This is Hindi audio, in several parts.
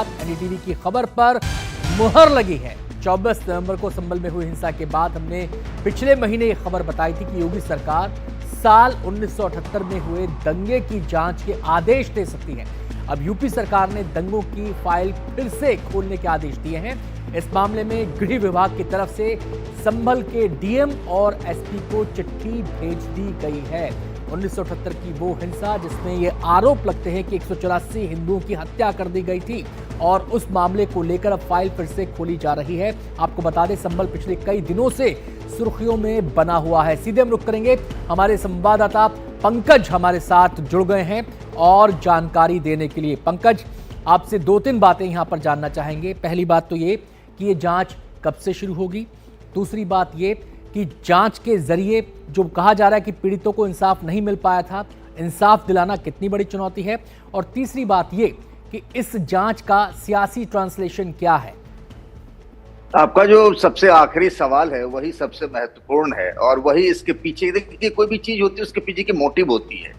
एनडीटीवी की खबर पर मुहर लगी है। 24 नवंबर को संभल में हुई हिंसा के बाद हमने पिछले महीने ये खबर बताई थी कि योगी सरकार साल 1978 में हुए दंगे की जांच के आदेश दे सकती है। अब यूपी सरकार ने दंगों की फाइल फिर से खोलने के आदेश दिए हैं। इस मामले में गृह विभाग की तरफ से संभल के डीएम और एसपी को चिट्ठी भेज दी गई है। 1978 की वो हिंसा जिसमें ये आरोप लगते हैं कि 184 हिंदुओं की हत्या कर दी गई थी और उस मामले को लेकर अब फाइल फिर से खोली जा रही है। आपको बता दें, संभल पिछले कई दिनों से सुर्खियों में बना हुआ है। सीधे हम रुख करेंगे, हमारे संवाददाता पंकज हमारे साथ जुड़ गए हैं और जानकारी देने के लिए। पंकज, आपसे 2-3 बातें यहां पर जानना चाहेंगे। पहली बात तो ये कि ये जांच कब से शुरू होगी, दूसरी बात ये कि जांच के जरिए जो कहा जा रहा है कि पीड़ितों को इंसाफ नहीं मिल पाया था, इंसाफ दिलाना कितनी बड़ी चुनौती है, और तीसरी बात ये कि इस जांच का सियासी ट्रांसलेशन क्या है। आपका जो सबसे आखिरी सवाल है वही सबसे महत्वपूर्ण है और वही इसके पीछे, देखिए कोई भी चीज होती है उसके पीछे की मोटिव होती है।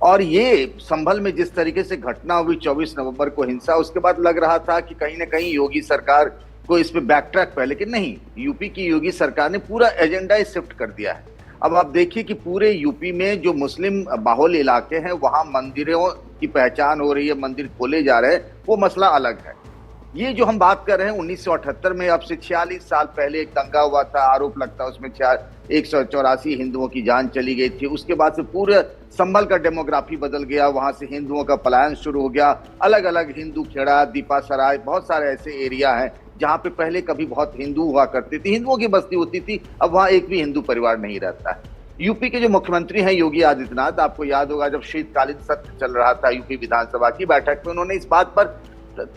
और ये संभल में जिस तरीके से घटना हुई 24 नवंबर को हिंसा, उसके बाद लग रहा था कि कहीं ना कहीं योगी सरकार को इस पे बैक ट्रैक पे, लेकिन नहीं, यूपी की योगी सरकार ने पूरा एजेंडा शिफ्ट कर दिया है। अब आप देखिए कि पूरे यूपी में जो मुस्लिम बाहुल इलाके हैं वहां मंदिरों की पहचान हो रही है, मंदिर खोले जा रहे हैं, वो मसला अलग है। ये जो हम बात कर रहे हैं 1978 में, अब से 46 साल पहले एक दंगा हुआ था, आरोप लगता है उसमें 184 हिंदुओं की जान चली गई थी। उसके बाद से पूरे संभल का डेमोग्राफी बदल गया, वहां से हिंदुओं का पलायन शुरू हो गया। अलग अलग हिंदू खेड़ा, दीपासराय, बहुत सारे ऐसे एरिया हैं जहां पे पहले कभी बहुत हिंदू हुआ करते थे, हिंदुओं की बस्ती होती थी, अब वहां एक भी हिंदू परिवार नहीं रहता है। यूपी के जो मुख्यमंत्री हैं योगी आदित्यनाथ, आपको याद होगा जब शीतकालीन सत्र चल रहा था यूपी विधानसभा की बैठक में, उन्होंने इस बात पर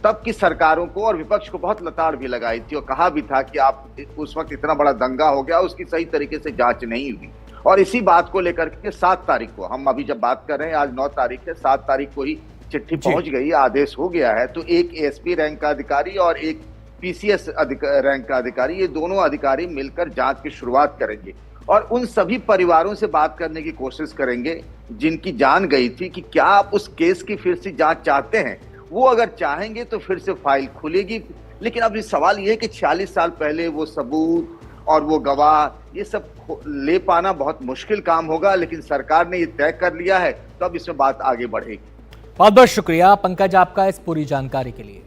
तब की सरकारों को और विपक्ष को बहुत लताड़ भी लगाई थी और कहा भी था कि आप उस वक्त इतना बड़ा दंगा हो गया, उसकी सही तरीके से जांच नहीं हुई। और इसी बात को लेकर के 7 तारीख को, हम अभी जब बात कर रहे हैं आज 9 तारीख है, 7 तारीख को ही चिट्ठी पहुंच गई, आदेश हो गया है। तो एक एसपी रैंक का अधिकारी और एक पीसीएस रैंक का अधिकारी, ये दोनों अधिकारी मिलकर जांच की शुरुआत करेंगे और उन सभी परिवारों से बात करने की कोशिश करेंगे जिनकी जान गई थी कि क्या आप उस केस की फिर से जांच चाहते हैं। वो अगर चाहेंगे तो फिर से फाइल खुलेगी। लेकिन अब इस सवाल ये है कि 46 साल पहले वो सबूत और वो गवाह, ये सब ले पाना बहुत मुश्किल काम होगा, लेकिन सरकार ने ये तय कर लिया है तो अब इसमें बात आगे बढ़ेगी। बहुत बहुत शुक्रिया पंकज आपका इस पूरी जानकारी के लिए।